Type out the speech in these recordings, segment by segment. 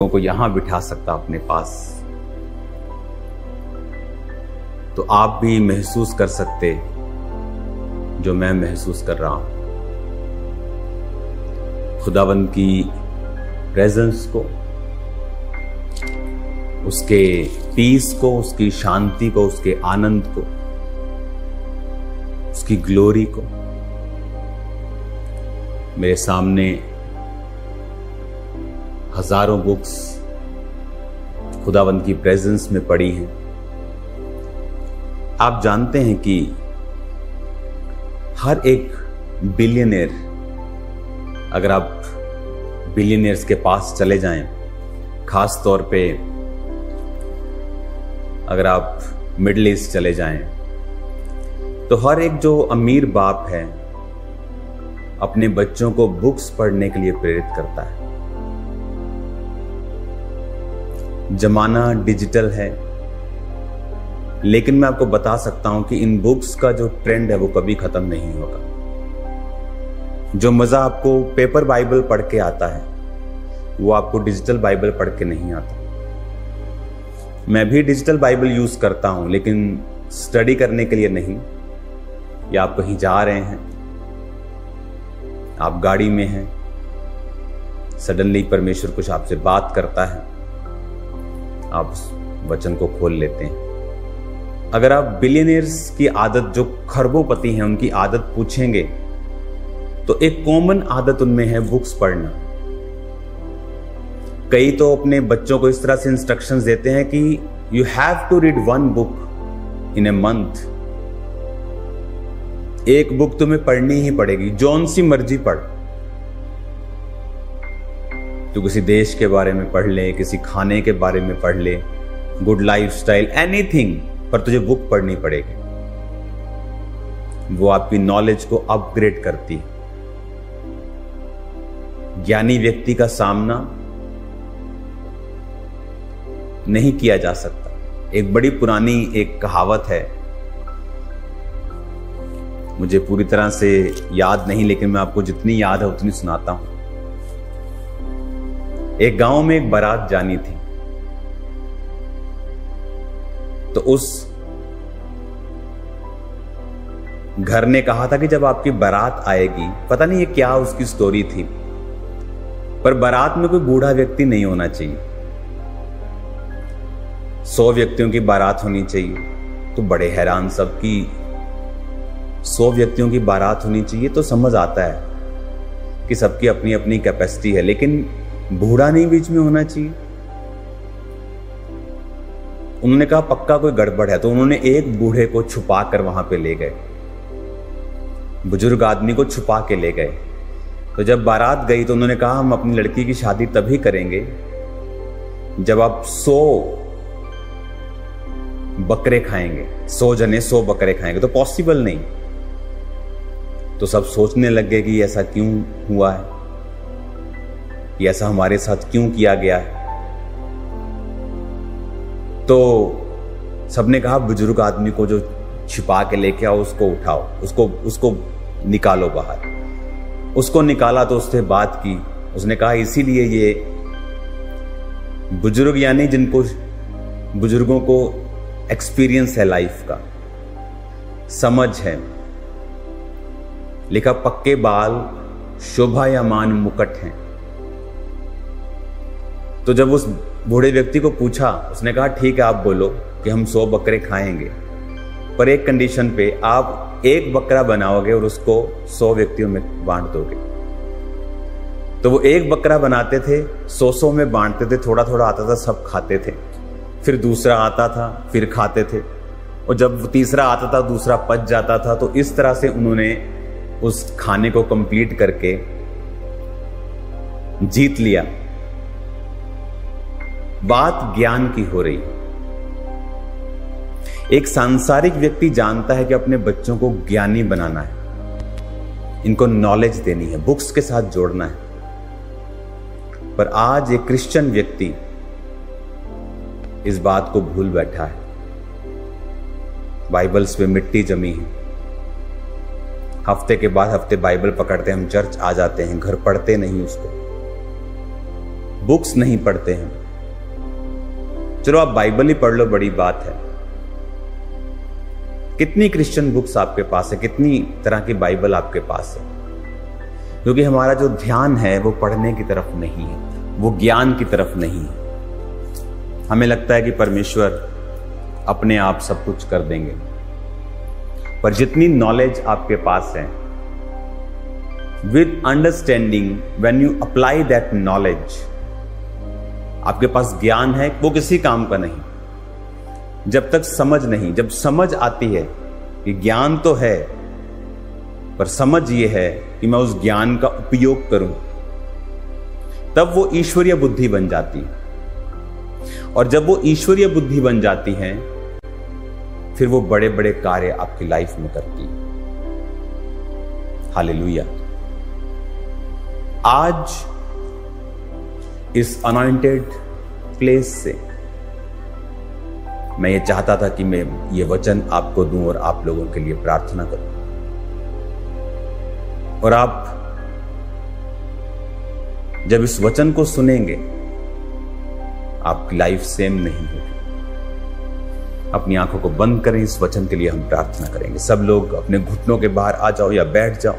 को यहां बिठा सकता अपने पास, तो आप भी महसूस कर सकते जो मैं महसूस कर रहा हूं। खुदावंद की प्रेजेंस को, उसके पीस को, उसकी शांति को, उसके आनंद को, उसकी ग्लोरी को। मेरे सामने हजारों बुक्स खुदावंद की प्रेजेंस में पड़ी हैं। आप जानते हैं कि हर एक बिलियनियर, अगर आप बिलियनियर्स के पास चले जाएं, खास तौर पे अगर आप मिडिल ईस्ट चले जाएं, तो हर एक जो अमीर बाप है अपने बच्चों को बुक्स पढ़ने के लिए प्रेरित करता है। जमाना डिजिटल है, लेकिन मैं आपको बता सकता हूं कि इन बुक्स का जो ट्रेंड है वो कभी खत्म नहीं होगा। जो मजा आपको पेपर बाइबल पढ़ के आता है वो आपको डिजिटल बाइबल पढ़ के नहीं आता। मैं भी डिजिटल बाइबल यूज करता हूं, लेकिन स्टडी करने के लिए नहीं। या आप कहीं जा रहे हैं, आप गाड़ी में हैं, सडनली परमेश्वर कुछ आपसे बात करता है, आप वचन को खोल लेते हैं। अगर आप बिलियनियर्स की आदत, जो खरबोपति हैं, उनकी आदत पूछेंगे तो एक कॉमन आदत उनमें है बुक्स पढ़ना। कई तो अपने बच्चों को इस तरह से इंस्ट्रक्शंस देते हैं कि you have to read 1 book in a month. एक बुक तुम्हें पढ़नी ही पड़ेगी, जौन सी मर्जी पढ़। तू किसी देश के बारे में पढ़ ले, किसी खाने के बारे में पढ़ ले, गुड लाइफस्टाइल, एनीथिंग, पर तुझे बुक पढ़नी पड़ेगी। वो आपकी नॉलेज को अपग्रेड करती है। ज्ञानी व्यक्ति का सामना नहीं किया जा सकता। एक बड़ी पुरानी एक कहावत है, मुझे पूरी तरह से याद नहीं, लेकिन मैं आपको जितनी याद है उतनी सुनाता हूं। एक गांव में एक बारात जानी थी, तो उस घर ने कहा था कि जब आपकी बारात आएगी, पता नहीं ये क्या उसकी स्टोरी थी, पर बारात में कोई बूढ़ा व्यक्ति नहीं होना चाहिए। 100 व्यक्तियों की बारात होनी चाहिए। तो बड़े हैरान सब कि 100 व्यक्तियों की बारात होनी चाहिए, तो समझ आता है कि सबकी अपनी अपनी कैपेसिटी है, लेकिन बूढ़ा नहीं बीच में होना चाहिए। उन्होंने कहा पक्का कोई गड़बड़ है, तो उन्होंने एक बूढ़े को छुपा कर वहां पे ले गए, बुजुर्ग आदमी को छुपा के ले गए। तो जब बारात गई तो उन्होंने कहा हम अपनी लड़की की शादी तभी करेंगे जब आप 100 बकरे खाएंगे, 100 जने 100 बकरे खाएंगे। तो पॉसिबल नहीं। तो सब सोचने लगे कि ऐसा क्यों हुआ है, ये ऐसा हमारे साथ क्यों किया गया है। तो सबने कहा बुजुर्ग आदमी को जो छिपा के लेके आओ, उसको उठाओ, उसको निकालो बाहर। उसको निकाला तो उससे बात की। उसने कहा इसीलिए ये बुजुर्ग, यानी जिनको बुजुर्गों को एक्सपीरियंस है लाइफ का, समझ है, लिखा पक्के बाल शोभायमान मुकुट हैं। तो जब उस बूढ़े व्यक्ति को पूछा, उसने कहा ठीक है आप बोलो कि हम 100 बकरे खाएंगे, पर एक कंडीशन पे, आप एक बकरा बनाओगे और उसको 100 व्यक्तियों में बांट दोगे। तो वो एक बकरा बनाते थे, 100 में बांटते थे, थोड़ा थोड़ा आता था, सब खाते थे। फिर दूसरा आता था, फिर खाते थे, और जब तीसरा आता था दूसरा पच जाता था। तो इस तरह से उन्होंने उस खाने को कंप्लीट करके जीत लिया। बात ज्ञान की हो रही। एक सांसारिक व्यक्ति जानता है कि अपने बच्चों को ज्ञानी बनाना है, इनको नॉलेज देनी है, बुक्स के साथ जोड़ना है। पर आज एक क्रिश्चियन व्यक्ति इस बात को भूल बैठा है। बाइबल्स पे मिट्टी जमी है। हफ्ते के बाद हफ्ते बाइबल पकड़ते हैं हम, चर्च आ जाते हैं, घर पढ़ते नहीं उसको। बुक्स नहीं पढ़ते हैं। चलो आप बाइबल ही पढ़ लो, बड़ी बात है। कितनी क्रिश्चियन बुक्स आपके पास है, कितनी तरह की बाइबल आपके पास है? क्योंकि हमारा जो ध्यान है वो पढ़ने की तरफ नहीं है, वो ज्ञान की तरफ नहीं है। हमें लगता है कि परमेश्वर अपने आप सब कुछ कर देंगे, पर जितनी नॉलेज आपके पास है, with understanding, when you apply that knowledge, आपके पास ज्ञान है, वो किसी काम का नहीं जब तक समझ नहीं। जब समझ आती है कि ज्ञान तो है, पर समझ ये है कि मैं उस ज्ञान का उपयोग करूं, तब वो ईश्वरीय बुद्धि बन जाती है। और जब वो ईश्वरीय बुद्धि बन जाती है, फिर वो बड़े बड़े कार्य आपकी लाइफ में करती है। हालेलुया। आज इस अनॉइंटेड प्लेस से मैं ये चाहता था कि मैं ये वचन आपको दूं और आप लोगों के लिए प्रार्थना करूं, और आप जब इस वचन को सुनेंगे, आपकी लाइफ सेम नहीं होगी। अपनी आंखों को बंद करें, इस वचन के लिए हम प्रार्थना करेंगे। सब लोग अपने घुटनों के बाहर आ जाओ या बैठ जाओ।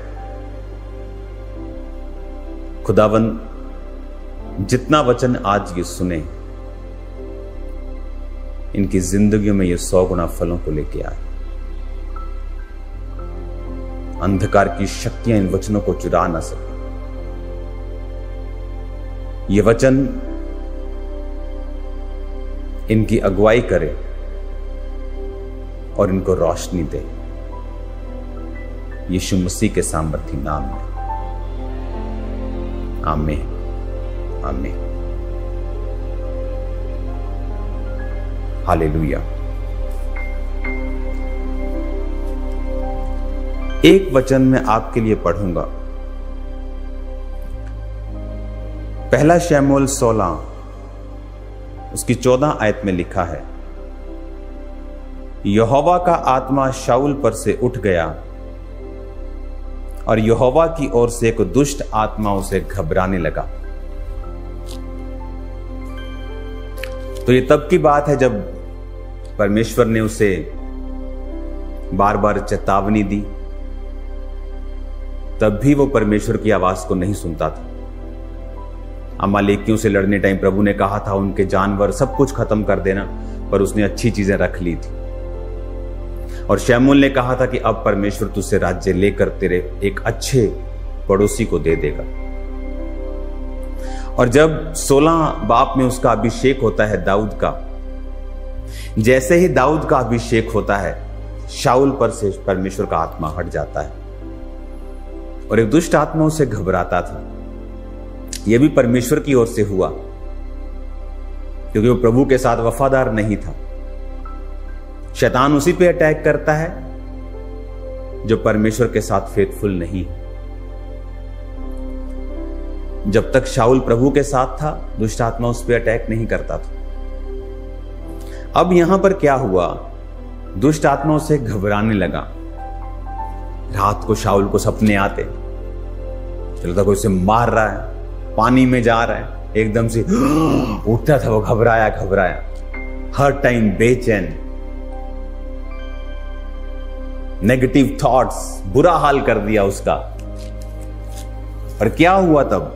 खुदावन, जितना वचन आज ये सुने, इनकी जिंदगियों में ये 100 गुना फलों को लेके आए। अंधकार की शक्तियां इन वचनों को चुरा ना सके। ये वचन इनकी अगुवाई करे और इनको रोशनी दे, यीशु मसीह के सामर्थी नाम में। आमीन, आमीन, हालेलुया। एक वचन मैं आपके लिए पढ़ूंगा। पहला शमूएल 16 उसकी 14 आयत में लिखा है, यहोवा का आत्मा शाऊल पर से उठ गया और यहोवा की ओर से एक दुष्ट आत्मा उसे घबराने लगा। तो ये तब की बात है जब परमेश्वर ने उसे बार बार चेतावनी दी, तब भी वो परमेश्वर की आवाज को नहीं सुनता था। अमालेकियों से लड़ने टाइम प्रभु ने कहा था उनके जानवर सब कुछ खत्म कर देना, पर उसने अच्छी चीजें रख ली थी। और शमूएल ने कहा था कि अब परमेश्वर तुझसे राज्य लेकर तेरे एक अच्छे पड़ोसी को दे देगा। और जब 16 बाप में उसका अभिषेक होता है दाऊद का, जैसे ही दाऊद का अभिषेक होता है, शाऊल पर से परमेश्वर का आत्मा हट जाता है और एक दुष्ट आत्मा उसे घबराता था। यह भी परमेश्वर की ओर से हुआ, क्योंकि वो प्रभु के साथ वफादार नहीं था। शैतान उसी पे अटैक करता है जो परमेश्वर के साथ फेथफुल नहीं है। जब तक शाऊल प्रभु के साथ था, दुष्ट आत्मा उस पे अटैक नहीं करता था। अब यहां पर क्या हुआ, दुष्ट आत्मा उसे घबराने लगा। रात को शाऊल को सपने आते, चलता कोई उसे मार रहा है, पानी में जा रहा है, एकदम से उठता था वो घबराया घबराया, हर टाइम बेचैन, नेगेटिव थॉट्स, बुरा हाल कर दिया उसका। और क्या हुआ तब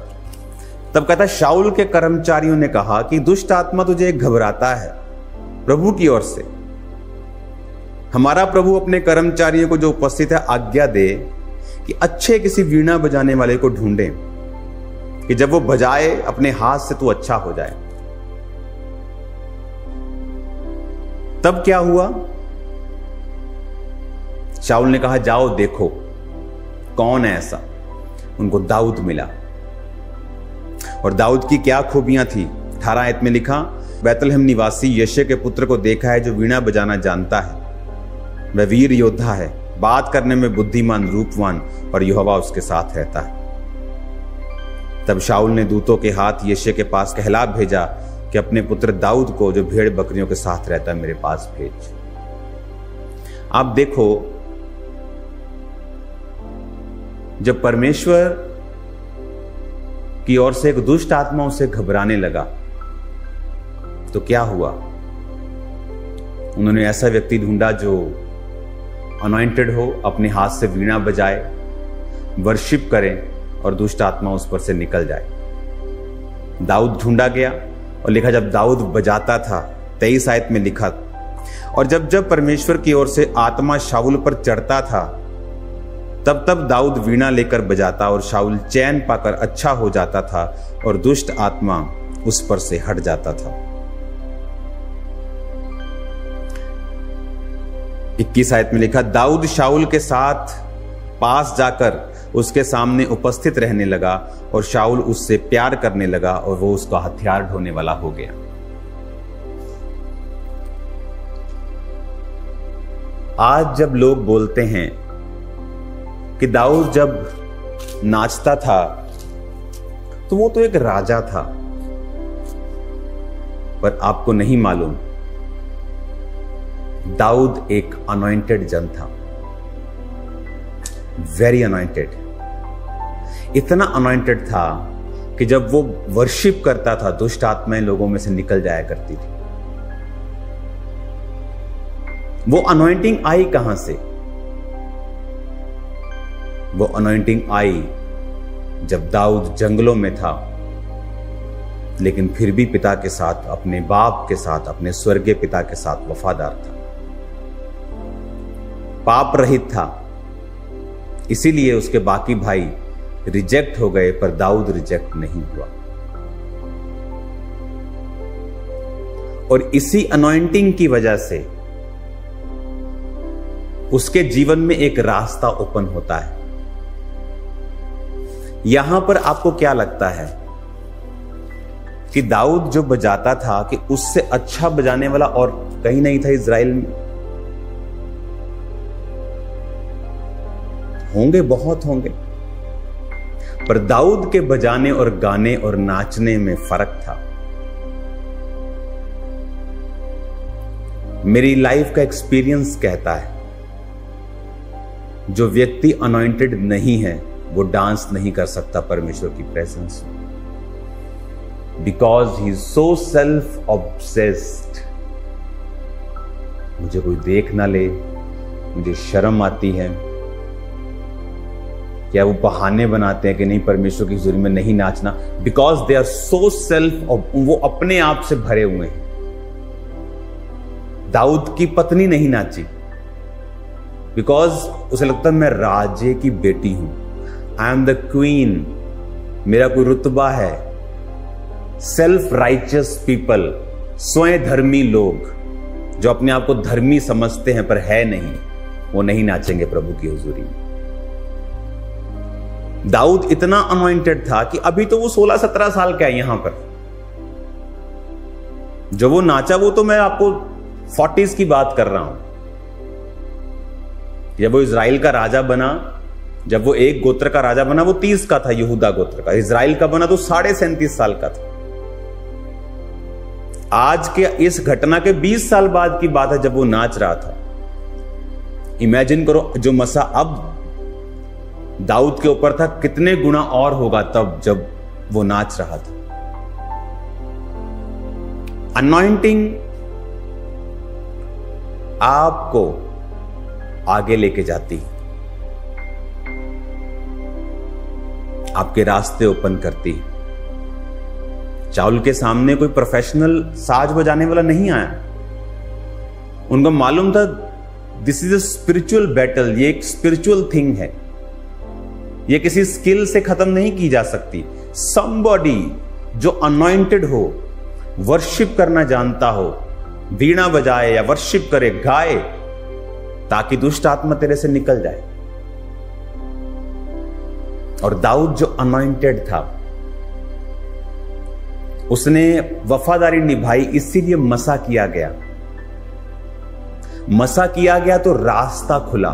कहता शाऊल के कर्मचारियों ने कहा कि दुष्ट आत्मा तुझे घबराता है प्रभु की ओर से। हमारा प्रभु अपने कर्मचारियों को जो उपस्थित है आज्ञा दे कि अच्छे किसी वीणा बजाने वाले को ढूंढे, कि जब वो बजाए अपने हाथ से तू अच्छा हो जाए। तब क्या हुआ, शाऊल ने कहा जाओ देखो कौन है ऐसा। उनको दाऊद मिला। और दाऊद की क्या खूबियां थी, 18 आयत में लिखा, बैतलहम निवासी यशे के पुत्र को देखा है जो वीणा बजाना जानता है। वह वीर योद्धा है, बात करने में बुद्धिमान, रूपवान, और यहोवा उसके साथ रहता है। तब शाऊल ने दूतों के हाथ यशे के पास कहला भेजा कि अपने पुत्र दाऊद को जो भेड़ बकरियों के साथ रहता है मेरे पास भेज। आप देखो, जब परमेश्वर की ओर से एक दुष्ट आत्मा उसे घबराने लगा। तो क्या हुआ? उन्होंने ऐसा व्यक्ति ढूंढा जो अनॉइंटेड हो, अपने हाथ से वीणा बजाए, वर्शिप करे और दुष्ट आत्मा उस पर से निकल जाए। दाऊद ढूंढा गया और लिखा जब दाऊद बजाता था, 23 आयत में लिखा, और जब जब परमेश्वर की ओर से आत्मा शाऊल पर चढ़ता था तब तब दाऊद वीणा लेकर बजाता और शाऊल चैन पाकर अच्छा हो जाता था और दुष्ट आत्मा उस पर से हट जाता था। 21 आयत में लिखा, दाऊद शाऊल के साथ पास जाकर उसके सामने उपस्थित रहने लगा और शाऊल उससे प्यार करने लगा और वो उसका हथियार ढोने वाला हो गया। आज जब लोग बोलते हैं कि दाऊद जब नाचता था तो वो तो एक राजा था, पर आपको नहीं मालूम दाऊद एक अनॉइंटेड जन था, वेरी अनॉइंटेड। इतना अनॉइंटेड था कि जब वो वर्शिप करता था दुष्ट आत्माएं लोगों में से निकल जाया करती थी। वो अनॉइंटिंग आई कहां से? वो अनॉइंटिंग आई जब दाऊद जंगलों में था, लेकिन फिर भी पिता के साथ, अपने बाप के साथ, अपने स्वर्गीय पिता के साथ वफादार था, पाप रहित था। इसीलिए उसके बाकी भाई रिजेक्ट हो गए, पर दाऊद रिजेक्ट नहीं हुआ। और इसी अनॉइंटिंग की वजह से उसके जीवन में एक रास्ता ओपन होता है। यहां पर आपको क्या लगता है कि दाऊद जो बजाता था कि उससे अच्छा बजाने वाला और कहीं नहीं था इज़राइल में? होंगे, बहुत होंगे, पर दाऊद के बजाने और गाने और नाचने में फर्क था। मेरी लाइफ का एक्सपीरियंस कहता है, जो व्यक्ति अनॉइंटेड नहीं है वो डांस नहीं कर सकता परमेश्वर की प्रेजेंस में, because he is so self obsessed. मुझे कोई देख ना ले, मुझे शर्म आती है। क्या वो बहाने बनाते हैं कि नहीं परमेश्वर की हुजूरी में नहीं नाचना, because they are so self, वो अपने आप से भरे हुए हैं। दाऊद की पत्नी नहीं नाची बिकॉज उसे लगता है मैं राजे की बेटी हूं, आई एम द क्वीन, मेरा कोई रुतबा है। सेल्फ राइचियस पीपल, स्वयं धर्मी लोग जो अपने आप को धर्मी समझते हैं पर है नहीं, वो नहीं नाचेंगे प्रभु की हुजूरी में। दाऊद इतना अनॉइंटेड था कि अभी तो वो 16-17 साल का है। यहां पर जो वो नाचा वो तो मैं आपको 40s की बात कर रहा हूं। जब वो इज़राइल का राजा बना, जब वो एक गोत्र का राजा बना, वो 30 का था, यहूदा गोत्र का। इज़राइल का बना तो 37.5 साल का था। आज के इस घटना के 20 साल बाद की बात है जब वो नाच रहा था। इमेजिन करो जो मसा अब दाऊद के ऊपर था, कितने गुना और होगा तब जब वो नाच रहा था। अनॉइंटिंग आपको आगे लेके जाती, आपके रास्ते ओपन करती। शाऊल के सामने कोई प्रोफेशनल साज बजाने वाला नहीं आया। उनको मालूम था this is a spiritual battle, ये एक स्पिरिचुअल थिंग है, ये किसी स्किल से खत्म नहीं की जा सकती। समबॉडी जो अनॉइंटेड हो, वर्शिप करना जानता हो, वीणा बजाए या वर्शिप करे, गाए, ताकि दुष्ट आत्मा तेरे से निकल जाए। और दाऊद जो अनॉइंटेड था, उसने वफादारी निभाई, इसीलिए मसा किया गया। मसा किया गया तो रास्ता खुला।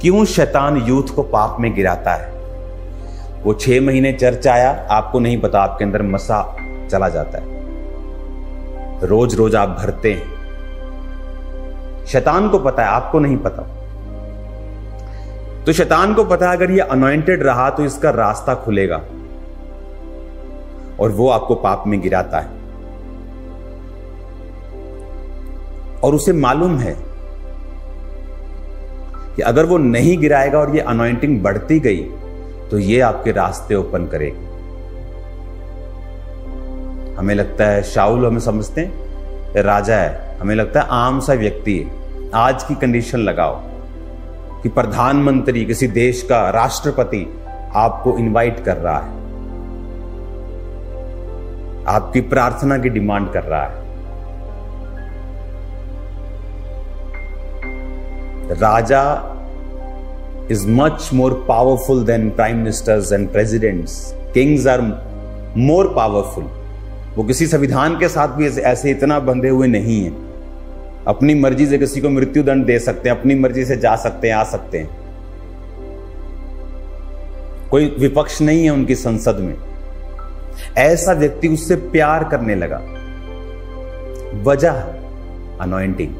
क्यों शैतान यूथ को पाप में गिराता है? वो 6 महीने चर्च आया, आपको नहीं पता, आपके अंदर मसा चला जाता है। रोज रोज आप भरते हैं, शैतान को पता है, आपको नहीं पता। तो शैतान को पता है अगर ये अनॉइंटेड रहा तो इसका रास्ता खुलेगा। और वो आपको पाप में गिराता है। और उसे मालूम है कि अगर वो नहीं गिराएगा और ये अनॉइंटिंग बढ़ती गई तो ये आपके रास्ते ओपन करेगी। हमें लगता है शाऊल, हमें समझते हैं राजा है, हमें लगता है आम सा व्यक्ति है। आज की कंडीशन लगाओ कि प्रधानमंत्री, किसी देश का राष्ट्रपति आपको इनवाइट कर रहा है, आपकी प्रार्थना की डिमांड कर रहा है। राजा is much more powerful than prime ministers and presidents. Kings are more powerful. वो किसी संविधान के साथ भी ऐसे इतना बंधे हुए नहीं है। अपनी मर्जी से किसी को मृत्यु दंड दे सकते हैं, अपनी मर्जी से जा सकते हैं, आ सकते हैं। कोई विपक्ष नहीं है उनकी संसद में। ऐसा व्यक्ति उससे प्यार करने लगा। वजह अनॉइंटिंग।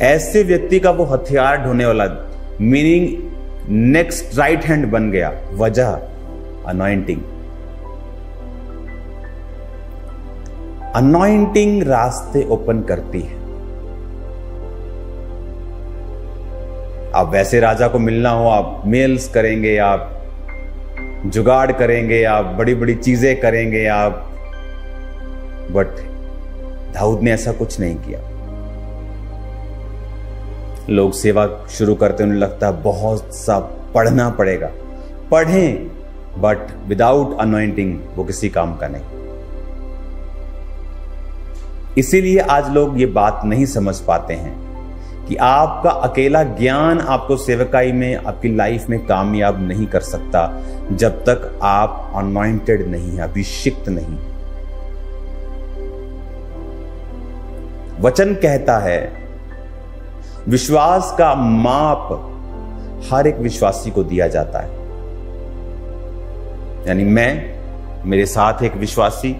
ऐसे व्यक्ति का वो हथियार ढोने वाला, मीनिंग नेक्स्ट राइट हैंड बन गया। वजह अनॉइंटिंग। अनॉइंटिंग रास्ते ओपन करती है। आप वैसे राजा को मिलना हो, आप मेल्स करेंगे, आप जुगाड़ करेंगे, आप बड़ी बड़ी चीजें करेंगे, आप, बट दाऊद ने ऐसा कुछ नहीं किया। लोग सेवा शुरू करते उन्हें लगता है बहुत सा पढ़ना पड़ेगा। पढ़ें, बट विदाउट अनॉइंटिंग वो किसी काम का नहीं। इसीलिए आज लोग ये बात नहीं समझ पाते हैं कि आपका अकेला ज्ञान आपको सेवकाई में, आपकी लाइफ में कामयाब नहीं कर सकता जब तक आप अनॉइंटेड नहीं है, अभिषिक्त नहीं। वचन कहता है विश्वास का माप हर एक विश्वासी को दिया जाता है। यानी मैं, मेरे साथ एक विश्वासी,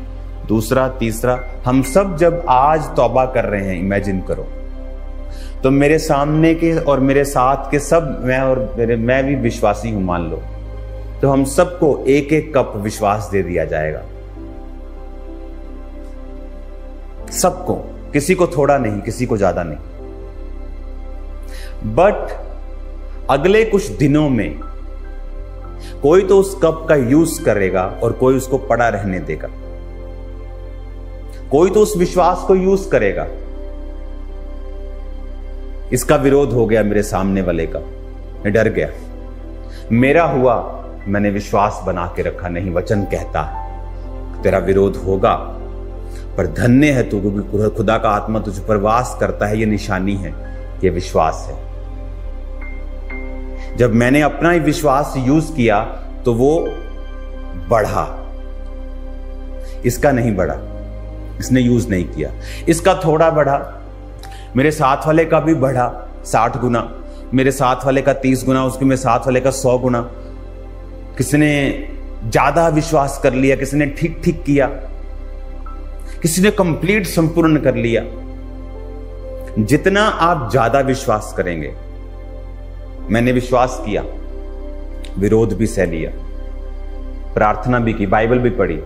दूसरा, तीसरा, हम सब जब आज तौबा कर रहे हैं, इमेजिन करो, तो मेरे सामने के और मेरे साथ के सब, मैं भी विश्वासी हूं मान लो, तो हम सबको एक एक कप विश्वास दे दिया जाएगा। सबको, किसी को थोड़ा नहीं, किसी को ज्यादा नहीं। बट अगले कुछ दिनों में कोई तो उस कप का यूज करेगा और कोई उसको पड़ा रहने देगा। कोई तो उस विश्वास को यूज करेगा। इसका विरोध हो गया मेरे सामने वाले का, मैं डर गया, मेरा हुआ, मैंने विश्वास बना के रखा। नहीं, वचन कहता है तेरा विरोध होगा, पर धन्य है तू, क्योंकि खुदा का आत्मा तुझ पर वास करता है। ये निशानी है, ये विश्वास है। जब मैंने अपना ही विश्वास यूज किया तो वो बढ़ा, इसका नहीं बढ़ा, इसने यूज नहीं किया। इसका थोड़ा बढ़ा, मेरे साथ वाले का भी बढ़ा 60 गुना, मेरे साथ वाले का 30 गुना, उसके मेरे साथ वाले का 100 गुना। किसी ने ज्यादा विश्वास कर लिया, किसी ने ठीक ठीक किया, किसी ने कंप्लीट संपूर्ण कर लिया। जितना आप ज्यादा विश्वास करेंगे, मैंने विश्वास किया, विरोध भी सह लिया, प्रार्थना भी की, बाइबल भी पढ़ी,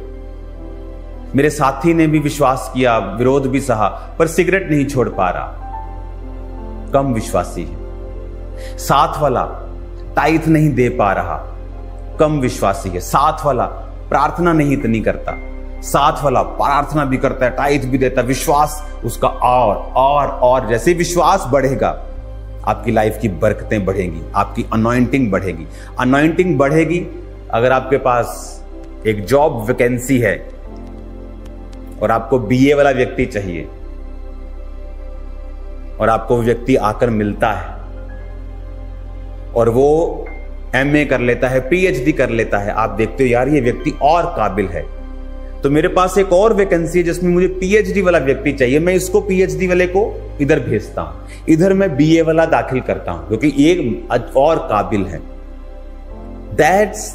मेरे साथी ने भी विश्वास किया, विरोध भी सहा, पर सिगरेट नहीं छोड़ पा रहा, कम विश्वासी है। साथ वाला टाइथ नहीं दे पा रहा, कम विश्वासी है। साथ वाला प्रार्थना नहीं इतनी करता, साथ वाला प्रार्थना भी करता है, टाइथ भी देता, विश्वास उसका और जैसे विश्वास बढ़ेगा आपकी लाइफ की बरकतें बढ़ेंगी, आपकी अनॉइंटिंग बढ़ेगी। अनॉइंटिंग बढ़ेगी। अगर आपके पास एक जॉब वैकेंसी है और आपको बीए वाला व्यक्ति चाहिए और आपको वो व्यक्ति आकर मिलता है और वो एमए कर लेता है, पीएचडी कर लेता है, आप देखते हो यार ये व्यक्ति और काबिल है, तो मेरे पास एक और वैकेंसी है जिसमें मुझे पीएचडी वाला व्यक्ति चाहिए, मैं इसको पीएचडी वाले को इधर भेजता हूं, इधर मैं बीए वाला दाखिल करता हूं क्योंकि एक और काबिल है। दैट्स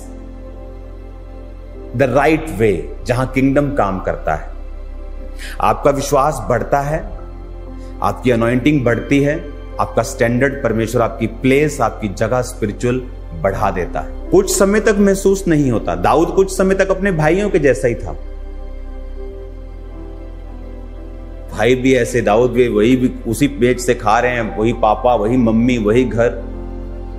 द राइट वे जहां किंगडम काम करता है। आपका विश्वास बढ़ता है, आपकी अनॉइंटिंग बढ़ती है, आपका स्टैंडर्ड, परमेश्वर आपकी प्लेस, आपकी जगह स्पिरिचुअल बढ़ा देता है। कुछ समय तक महसूस नहीं होता। दाऊद कुछ समय तक अपने भाइयों के जैसा ही था। भाई भी ऐसे, दाऊद भी वही, भी उसी पेट से खा रहे हैं, वही पापा, वही मम्मी, वही घर।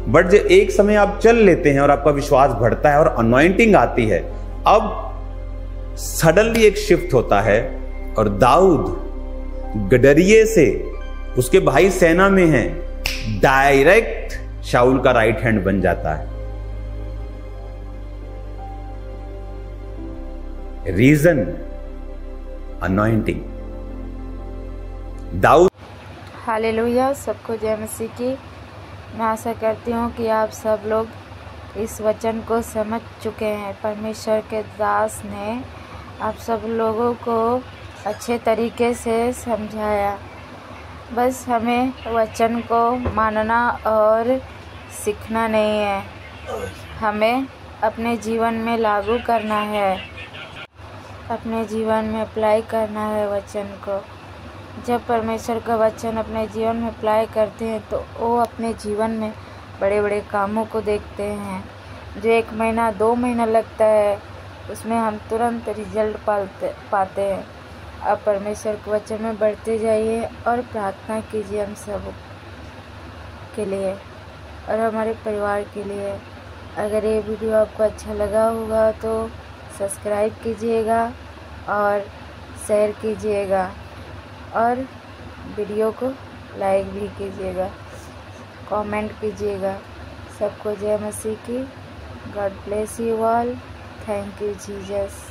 बट जब एक समय आप चल लेते हैं और आपका विश्वास बढ़ता है और अनॉइंटिंग आती है, अब सडनली एक शिफ्ट होता है और दाऊद गडरिये से, उसके भाई सेना में हैं, डायरेक्ट शाऊल का राइट हैंड बन जाता है। रीजन अनॉइंटिंग। दाऊद। हालेलुया। सबको जय मसीह की। मैं आशा करती हूँ कि आप सब लोग इस वचन को समझ चुके हैं। परमेश्वर के दास ने आप सब लोगों को अच्छे तरीके से समझाया। बस हमें वचन को मानना और सीखना नहीं है, हमें अपने जीवन में लागू करना है, अपने जीवन में अप्लाई करना है वचन को। जब परमेश्वर का वचन अपने जीवन में अप्लाई करते हैं तो वो अपने जीवन में बड़े बड़े कामों को देखते हैं। जो 1 महीना 2 महीना लगता है, उसमें हम तुरंत रिजल्ट पाते हैं। अब परमेश्वर के वचन में बढ़ते जाइए और प्रार्थना कीजिए हम सब के लिए और हमारे परिवार के लिए। अगर ये वीडियो आपको अच्छा लगा होगा तो सब्सक्राइब कीजिएगा और शेयर कीजिएगा और वीडियो को लाइक भी कीजिएगा, कमेंट कीजिएगा। सबको जय मसीह की। God bless you all. Thank you Jesus.